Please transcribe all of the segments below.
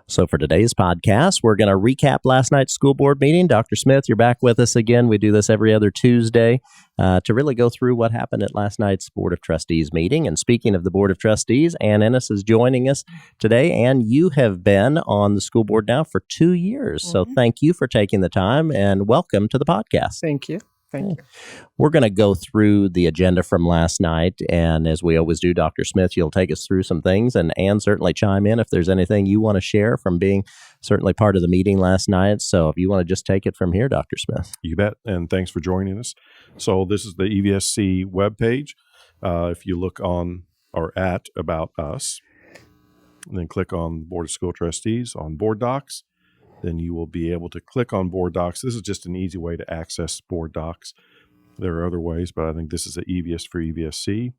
So for today's podcast, we're going to recap last night's school board meeting. Dr. Smith, you're back with us again. We do this every other Tuesday to really go through what happened at last night's Board of Trustees meeting. And speaking of the Board of Trustees, Ann Ennis is joining us today. And you have been on the school board now for 2 years. So thank you for taking the time and welcome to the podcast. Thank you. Thank you. We're going to go through the agenda from last night. And as we always do, Dr. Smith, you'll take us through some things. And Ann, certainly chime in if there's anything you want to share from being certainly part of the meeting last night. So if you want to just take it from here, Dr. Smith. You bet. And thanks for joining us. So this is the EVSC webpage. If you look on or at About Us, and then click on Board of School Trustees on Board Docs, then you will be able to click on Board Docs. This is just an easy way to access Board Docs. There are other ways, but I think this is the easiest for EVSC.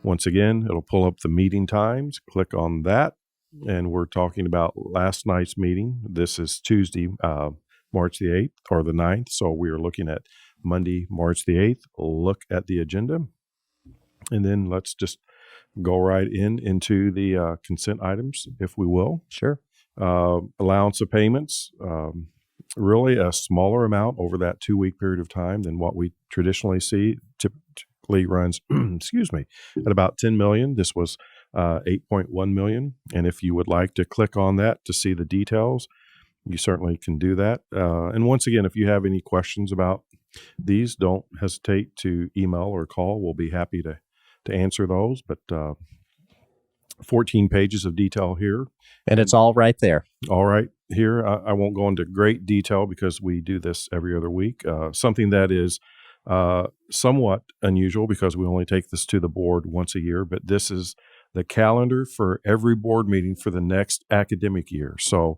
Once again, it'll pull up the meeting times. Click on that, and we're talking about last night's meeting. This is Tuesday, March the 8th or the 9th, so we are looking at Monday, March the 8th. Look at the agenda, and then let's just go right into the consent items, if we will. Sure. Allowance of payments, really a smaller amount over that 2-week period of time than what we traditionally see. Typically runs, at about $10 million. This was $8.1 million. And if you would like to click on that to see the details, you certainly can do that. And once again, if you have any questions about these, don't hesitate to email or call. We'll be happy to answer those. But 14 pages of detail here. And it's all right there. All right here. I won't go into great detail because we do this every other week. Something that is somewhat unusual because we only take this to the board once a year, but this is the calendar for every board meeting for the next academic year. So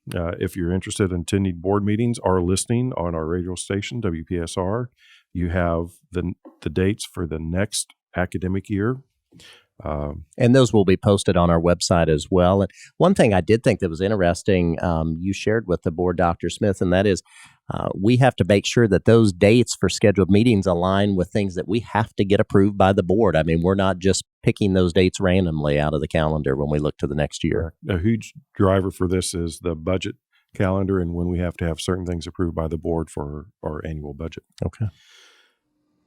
if you're interested in attending board meetings or listening on our radio station, WPSR, you have the dates for the next academic year. And those will be posted on our website as well. And one thing I did think that was interesting, you shared with the board, Dr. Smith, and that is we have to make sure that those dates for scheduled meetings align with things that we have to get approved by the board. I mean, we're not just picking those dates randomly out of the calendar when we look to the next year. A huge driver for this is the budget calendar and when we have to have certain things approved by the board for our annual budget. Okay.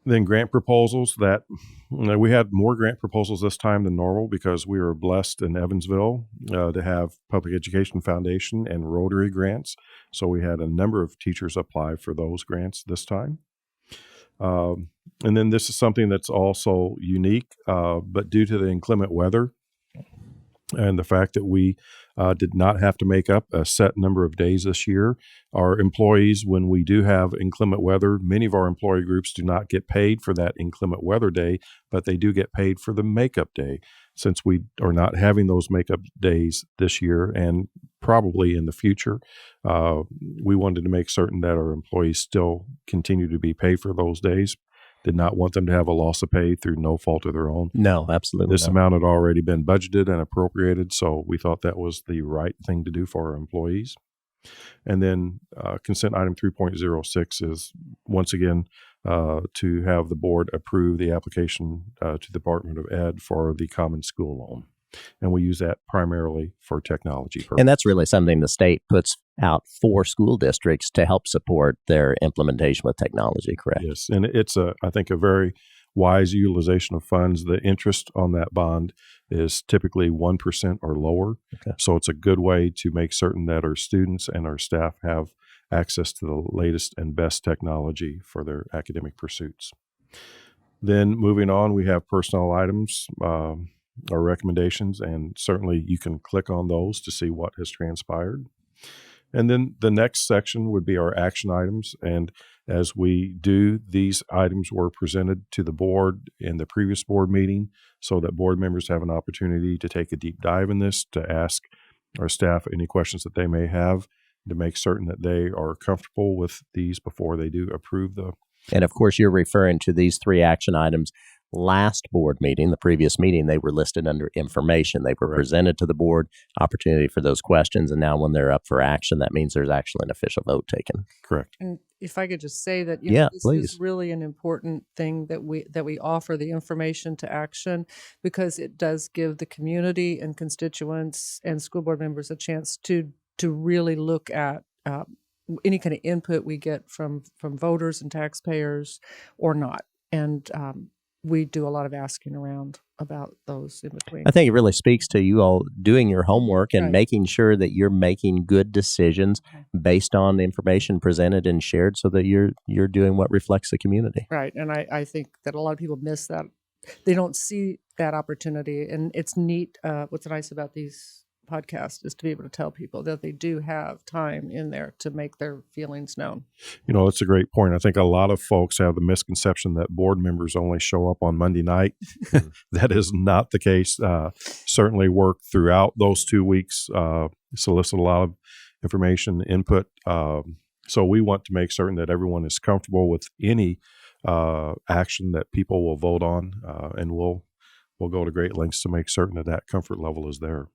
Then grant proposals that we had more grant proposals this time than normal because we were blessed in Evansville to have Public Education Foundation and Rotary grants. So we had a number of teachers apply for those grants this time. And then this is something that's also unique, but due to the inclement weather and the fact that we did not have to make up a set number of days this year. Our employees, when we do have inclement weather, many of our employee groups do not get paid for that inclement weather day, but they do get paid for the makeup day. Since we are not having those makeup days this year and probably in the future, we wanted to make certain that our employees still continue to be paid for those days. Did not want them to have a loss of pay through no fault of their own. No, absolutely. This amount had already been budgeted and appropriated, so we thought that was the right thing to do for our employees. And then consent item 3.06 is, once again, to have the board approve the application to the Department of Ed for the Common School Loan. And we use that primarily for technology purposes. And that's really something the state puts out for school districts to help support their implementation with technology, correct? Yes, and it's, I think, a very wise utilization of funds. The interest on that bond is typically 1% or lower. Okay. So it's a good way to make certain that our students and our staff have access to the latest and best technology for their academic pursuits. Then moving on, we have personnel items. Our recommendations, and certainly you can click on those to see what has transpired. And then the next section would be our action items. And as we do, these items were presented to the board in the previous board meeting so that board members have an opportunity to take a deep dive in this, to ask our staff any questions that they may have, to make certain that they are comfortable with these before they do approve the. And of course, you're referring to these 3 action items last board meeting, the previous meeting, they were listed under information. They were Correct. presented to the board, opportunity for those questions, and now when they're up for action, that means there's actually an official vote taken. Correct. And if I could just say that, Yeah, this please. is really an important thing that we offer the information to action, because it does give the community and constituents and school board members a chance to really look at any kind of input we get from voters and taxpayers or not. And we do a lot of asking around about those in between. I think it really speaks to you all doing your homework and Right. making sure that you're making good decisions based on the information presented and shared, so that you're doing what reflects the community. Right. And I think that a lot of people miss that. They don't see that opportunity. And it's neat. What's nice about these podcasts is to be able to tell people that they do have time in there to make their feelings known. That's a great point. I think a lot of folks have the misconception that board members only show up on Monday night. That is not the case. Certainly work throughout those 2 weeks, solicit a lot of information, input. So we want to make certain that everyone is comfortable with any action that people will vote on, and we'll go to great lengths to make certain that that comfort level is there.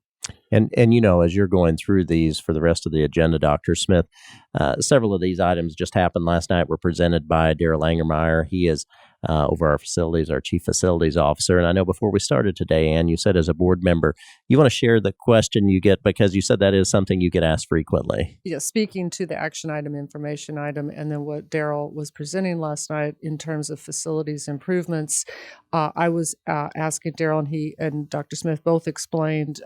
And as you're going through these for the rest of the agenda, Dr. Smith, several of these items just happened last night, were presented by Daryl Langermeyer. He is over our facilities, our chief facilities officer. And I know before we started today, Ann, you said as a board member, you want to share the question you get, because you said that is something you get asked frequently. Yeah, speaking to the action item, information item, and then what Daryl was presenting last night in terms of facilities improvements, I was asking Daryl, and he and Dr. Smith both explained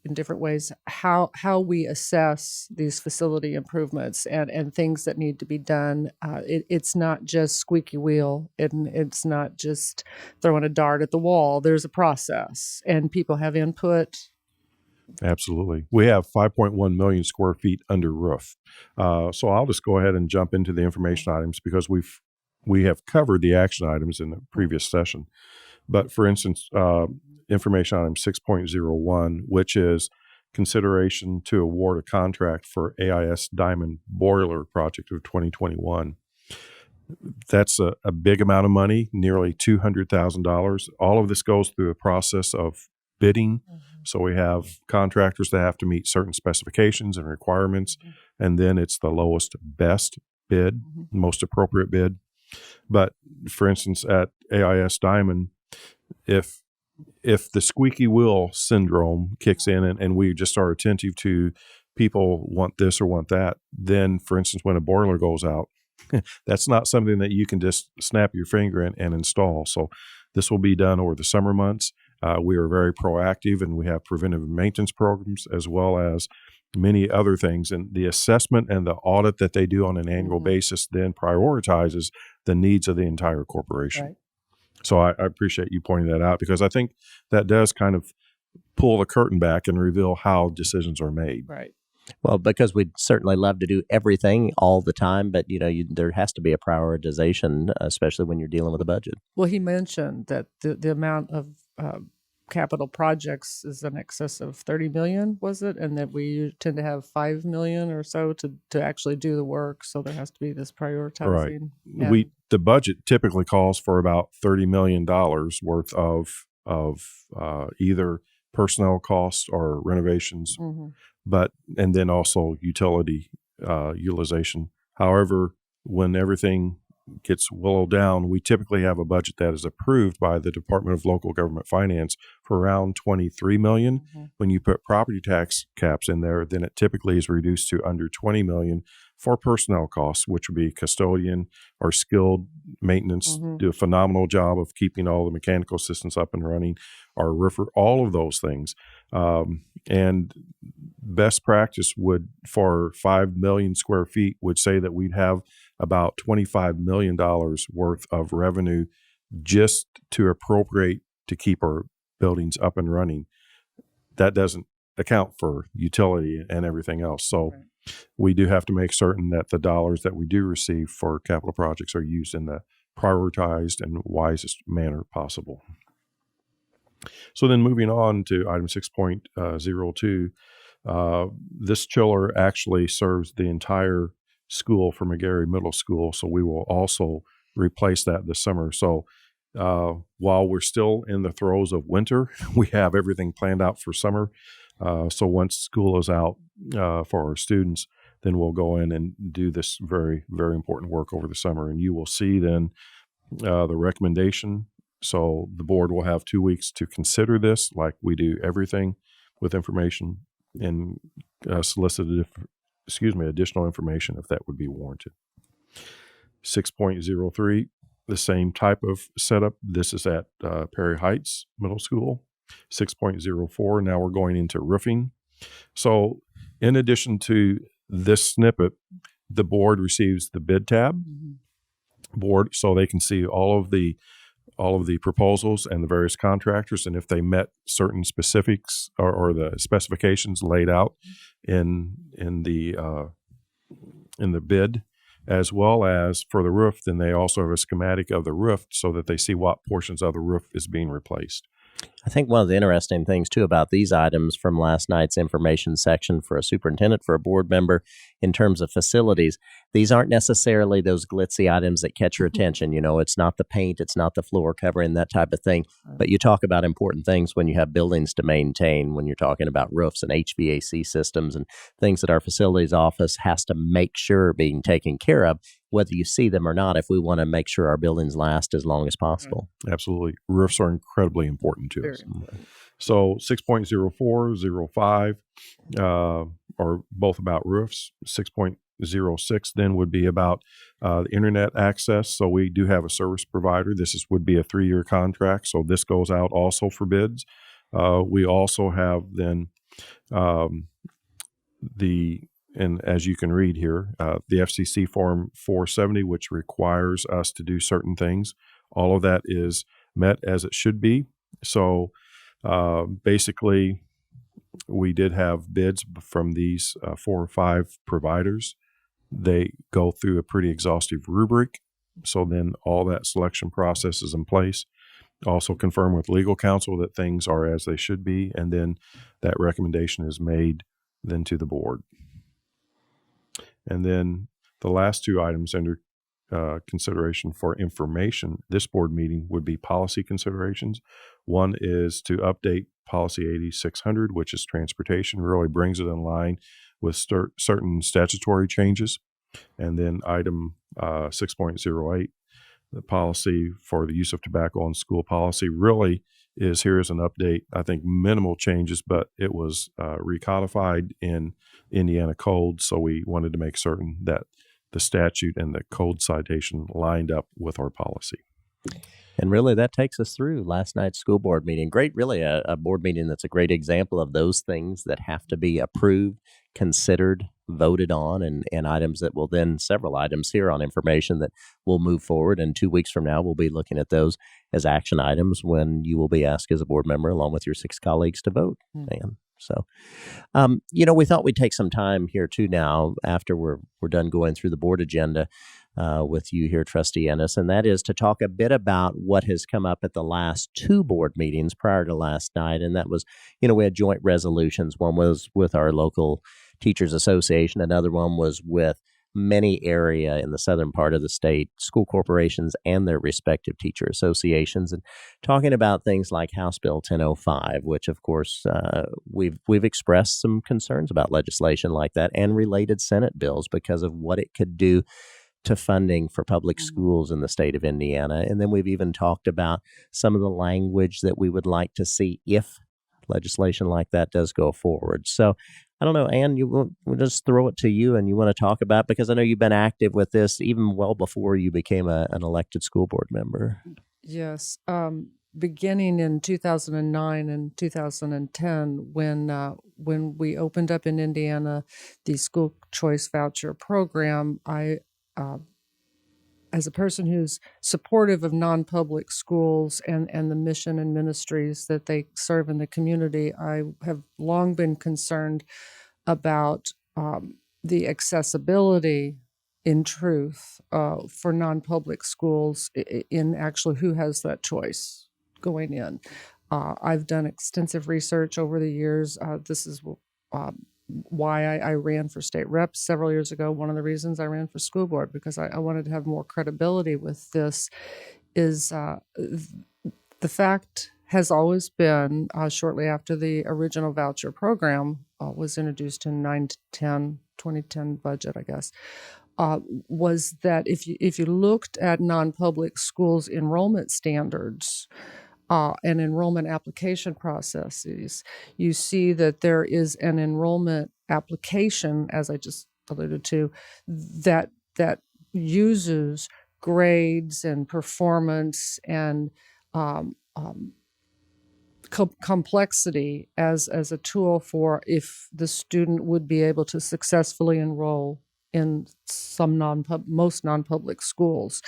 in different ways how we assess these facility improvements and things that need to be done. It's not just squeaky wheel, and it's not just throwing a dart at the wall. There's a process, and people have input. Absolutely. We have 5.1 million square feet under roof. So I'll just go ahead and jump into the information items, because we have covered the action items in the previous session. But for instance, information item 6.01, which is consideration to award a contract for AIS Diamond Boiler Project of 2021. That's a big amount of money, nearly $200,000. All of this goes through a process of bidding. So we have contractors that have to meet certain specifications and requirements, and then it's the lowest best bid, most appropriate bid. But for instance, at AIS Diamond, if the squeaky wheel syndrome kicks in and we just are attentive to people want this or want that, then for instance, when a boiler goes out, that's not something that you can just snap your finger and install. So this will be done over the summer months. We are very proactive, and we have preventive maintenance programs as well as many other things. And the assessment and the audit that they do on an annual basis then prioritizes the needs of the entire corporation. Right. So I appreciate you pointing that out, because I think that does kind of pull the curtain back and reveal how decisions are made. Right. Well, because we'd certainly love to do everything all the time, but there has to be a prioritization, especially when you're dealing with a budget. Well, he mentioned that the amount of capital projects is in excess of 30 million, was it? And that we tend to have 5 million or so to actually do the work. So there has to be this prioritizing. Right. The budget typically calls for about $30 million worth of either personnel costs or renovations, and then also utility utilization. However, when everything gets willowed down, we typically have a budget that is approved by the Department of Local Government Finance for around $23 million. When you put property tax caps in there, then it typically is reduced to under $20 million for personnel costs, which would be custodian or skilled maintenance, do a phenomenal job of keeping all the mechanical systems up and running, our roofer, all of those things. And best practice would, for 5 million square feet, would say that we'd have about $25 million worth of revenue just to appropriate to keep our buildings up and running. That doesn't account for utility and everything else. So we do have to make certain that the dollars that we do receive for capital projects are used in the prioritized and wisest manner possible. So then moving on to item 6.02, this chiller actually serves the entire school for McGarry Middle School, so we will also replace that this summer. So While we're still in the throes of winter, we have everything planned out for summer. So once school is out for our students, then we'll go in and do this very, very important work over the summer. And you will see then the recommendation. So the board will have 2 weeks to consider this, like we do everything with information, and solicit additional information if that would be warranted. 6.03, the same type of setup. This is at Perry Heights Middle School. 6.04, now we're going into roofing. So in addition to this snippet, the board receives the bid tab board, so they can see all of the proposals and the various contractors, and if they met certain specifics or the specifications laid out in the bid, as well as for the roof, then they also have a schematic of the roof so that they see what portions of the roof is being replaced. I think one of the interesting things, too, about these items from last night's information section for a superintendent, for a board member, in terms of facilities, these aren't necessarily those glitzy items that catch your attention. You know, it's not the paint, it's not the floor covering, that type of thing. But you talk about important things when you have buildings to maintain, when you're talking about roofs and HVAC systems and things that our facilities office has to make sure are being taken care of, whether you see them or not, if we want to make sure our buildings last as long as possible. Absolutely. Roofs are incredibly important to us. Important. So 6.04, 05 are both about roofs. 6.06 then would be about the internet access. So we do have a service provider. This would be a 3-year contract. So this goes out also for bids. We also have then and as you can read here, the FCC Form 470, which requires us to do certain things. All of that is met as it should be. So basically, we did have bids from these 4 or 5 providers. They go through a pretty exhaustive rubric. So then all that selection process is in place. Also confirm with legal counsel that things are as they should be. And then that recommendation is made then to the board. And then the last 2 items under consideration for information this board meeting would be policy considerations. One is to update policy 8600, which is transportation, really brings it in line with certain statutory changes. And then item 6.08, the policy for the use of tobacco in school policy, really is here as an update. I think minimal changes, but it was recodified in Indiana code. So we wanted to make certain that the statute and the code citation lined up with our policy. And really, that takes us through last night's school board meeting. Great, really, a board meeting that's a great example of those things that have to be approved, considered, voted on, and items that will then, several items here on information that will move forward. And 2 weeks from now, we'll be looking at those as action items when you will be asked as a board member, along with your 6 colleagues, to vote. And so, we thought we'd take some time here too now after we're done going through the board agenda with you here, Trustee Ennis, and that is to talk a bit about what has come up at the last 2 board meetings prior to last night. And that was, we had joint resolutions. One was with our local Teachers Association. Another one was with many area in the southern part of the state, school corporations and their respective teacher associations, and talking about things like House Bill 1005, which of course we've expressed some concerns about legislation like that and related Senate bills because of what it could do to funding for public schools in the state of Indiana. And then we've even talked about some of the language that we would like to see if legislation like that does go forward. So I don't know, Ann, we'll just throw it to you, and you want to talk about, because I know you've been active with this even well before you became an elected school board member. Yes. Beginning in 2009 and 2010, when we opened up in Indiana the school choice voucher program, I as a person who's supportive of non-public schools and the mission and ministries that they serve in the community, I have long been concerned about the accessibility, in truth, for non-public schools in actually who has that choice going in. I've done extensive research over the years. This is why I ran for state rep several years ago. One of the reasons I ran for school board, because I wanted to have more credibility with this. is the fact has always been, shortly after the original voucher program was introduced in 2010 budget, I guess, was that if you looked at non-public schools' enrollment standards and enrollment application processes, you see that there is an enrollment application, as I just alluded to, that uses grades and performance and complexity as a tool for if the student would be able to successfully enroll in most non-public schools.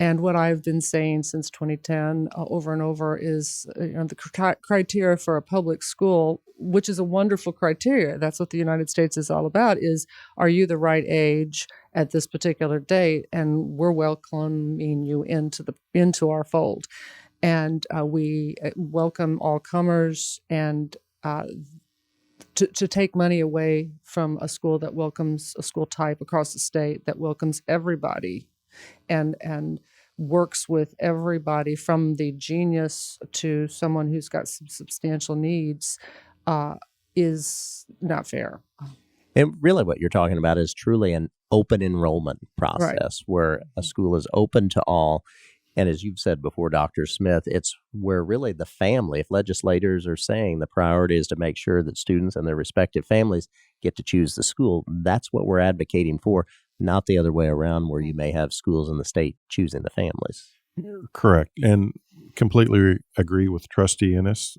And what I've been saying since 2010 over and over is the criteria for a public school, which is a wonderful criteria. That's what the United States is all about, is are you the right age at this particular date? And we're welcoming you into our fold. And we welcome all comers, and to take money away from a school that welcomes a school type across the state that welcomes everybody and works with everybody from the genius to someone who's got some substantial needs is not fair. And really what you're talking about is truly an open enrollment process where a school is open to all. And as you've said before, Dr. Smith, it's where really the family, if legislators are saying the priority is to make sure that students and their respective families get to choose the school, that's what we're advocating for, not the other way around where you may have schools in the state choosing the families. Correct. And completely agree with Trustee Ennis.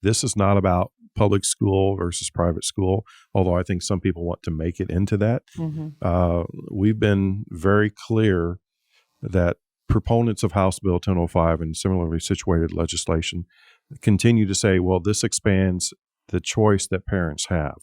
This is not about public school versus private school, although I think some people want to make it into that. Mm-hmm. We've been very clear that proponents of House Bill 1005 and similarly situated legislation continue to say, well, this expands the choice that parents have.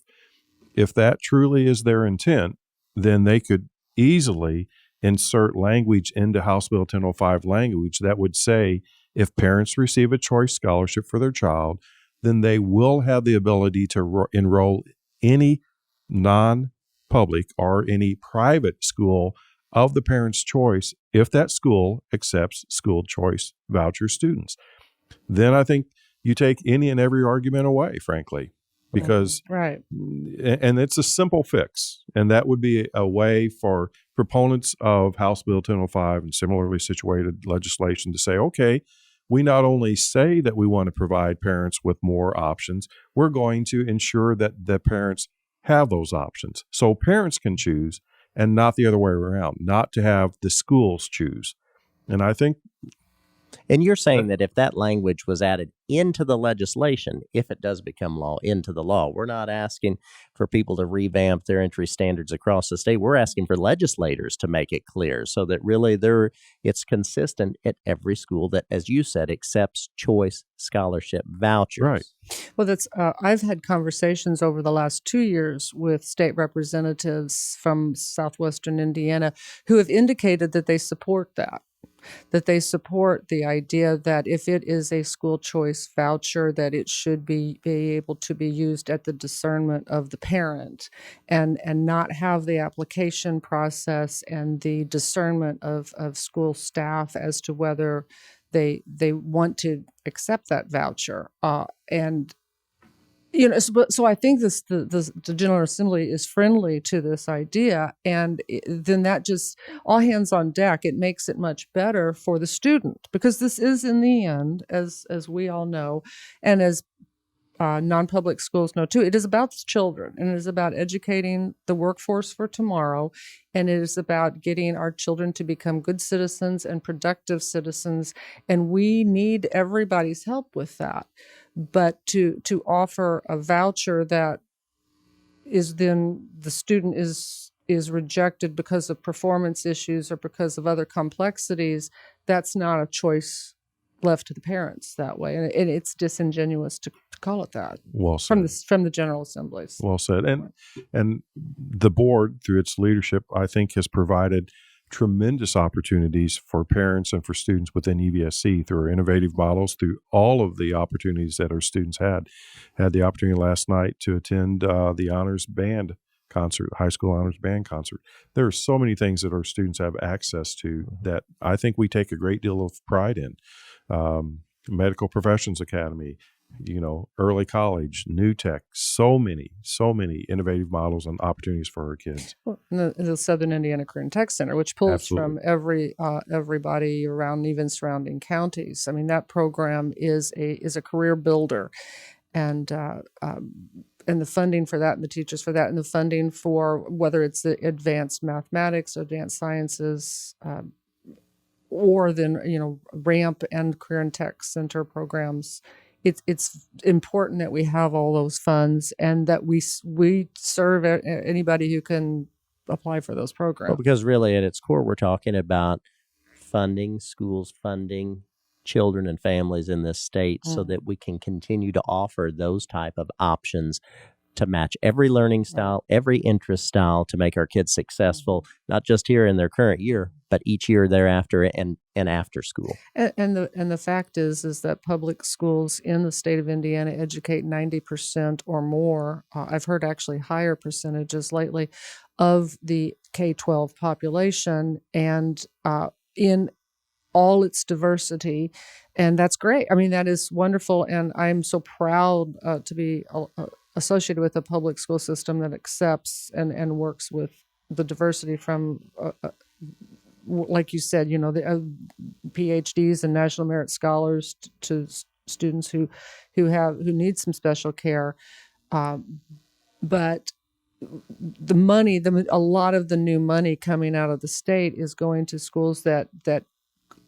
If that truly is their intent, then they could easily insert language into House Bill 1005 language that would say if parents receive a choice scholarship for their child, then they will have the ability to enroll any non-public or any private school of the parent's choice if that school accepts school choice voucher students. Then I think you take any and every argument away, frankly, because and it's a simple fix. And that would be a way for proponents of House Bill 1005 and similarly situated legislation to say, okay, we not only say that we want to provide parents with more options, we're going to ensure that the parents have those options. So parents can choose and not the other way around, not to have the schools choose. And I think... And you're saying that if that language was added into the legislation, if it does become law, into the law, we're not asking for people to revamp their entry standards across the state. We're asking for legislators to make it clear so that really it's consistent at every school that, as you said, accepts choice scholarship vouchers. Right. Well, I've had conversations over the last 2 years with state representatives from southwestern Indiana who have indicated that they support that they support the idea that if it is a school choice voucher, that it should be able to be used at the discernment of the parent and not have the application process and the discernment of school staff as to whether they want to accept that voucher. So I think the General Assembly is friendly to this idea, and then that just all hands on deck. It makes it much better for the student because this is, in the end, as we all know, and as non-public schools know too, it is about the children, and it is about educating the workforce for tomorrow, and it is about getting our children to become good citizens and productive citizens, and we need everybody's help with that. But to offer a voucher that is then the student is rejected because of performance issues or because of other complexities, that's not a choice left to the parents that way, and it's disingenuous to call it that. Well said. From the General Assemblies. Well said. And the board, through its leadership, I think has provided tremendous opportunities for parents and for students within EVSC through our innovative models, through all of the opportunities that our students had the opportunity last night to attend the honors band concert, high school honors band concert. There are so many things that our students have access to that I think we take a great deal of pride in. Medical Professions Academy, early college, new tech, so many innovative models and opportunities for our kids. Well, the Southern Indiana Career and Tech Center, which pulls Absolutely. from everybody around, even surrounding counties. I mean, that program is a career builder, and the funding for that, and the teachers for that, and the funding for whether it's the advanced mathematics or advanced sciences, or then RAMP and Career and Tech Center programs. It's important that we have all those funds and that we serve anybody who can apply for those programs. Well, because really at its core, we're talking about funding schools, funding children and families in this state so that we can continue to offer those type of options to match every learning style, every interest style, to make our kids successful, not just here in their current year, but each year thereafter and after school. And the fact is that public schools in the state of Indiana educate 90% or more. I've heard actually higher percentages lately of the K-12 population, and in all its diversity, and that's great. I mean, that is wonderful, and I'm so proud to be associated with a public school system that accepts and works with the diversity from, like you said, the PhDs and National Merit Scholars to students who need some special care, but the money, a lot of the new money coming out of the state is going to schools that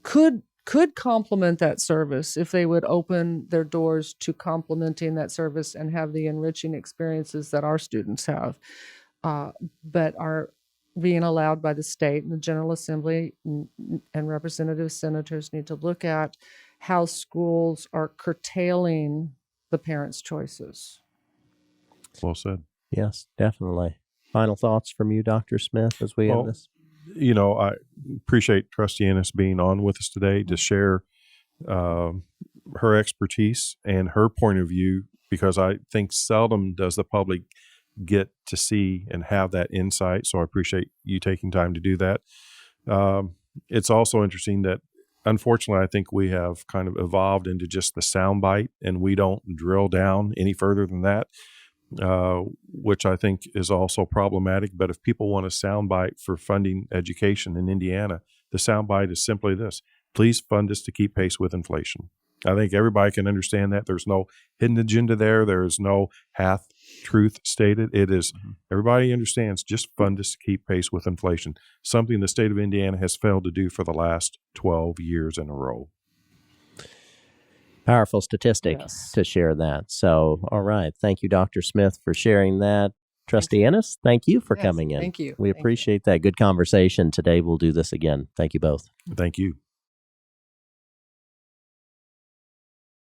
could complement that service if they would open their doors to complementing that service and have the enriching experiences that our students have, but are being allowed by the state and the General Assembly and representative senators need to look at how schools are curtailing the parents' choices. Well said. Yes, definitely. Final thoughts from you, Dr. Smith, as we end this? I appreciate Trustee Ennis being on with us today to share her expertise and her point of view, because I think seldom does the public get to see and have that insight. So I appreciate you taking time to do that. It's also interesting that, unfortunately, I think we have kind of evolved into just the soundbite, and we don't drill down any further than that. Which I think is also problematic. But if people want a soundbite for funding education in Indiana, the soundbite is simply this: please fund us to keep pace with inflation. I think everybody can understand that. There's no hidden agenda there. There is no half truth stated. It is everybody understands, just fund us to keep pace with inflation, something the state of Indiana has failed to do for the last 12 years in a row. Powerful statistic to share that. So, all right. Thank you, Dr. Smith, for sharing that. Trustee Ennis, thank you for coming in. Thank you. We appreciate that. Good conversation today. We'll do this again. Thank you both. Thank you.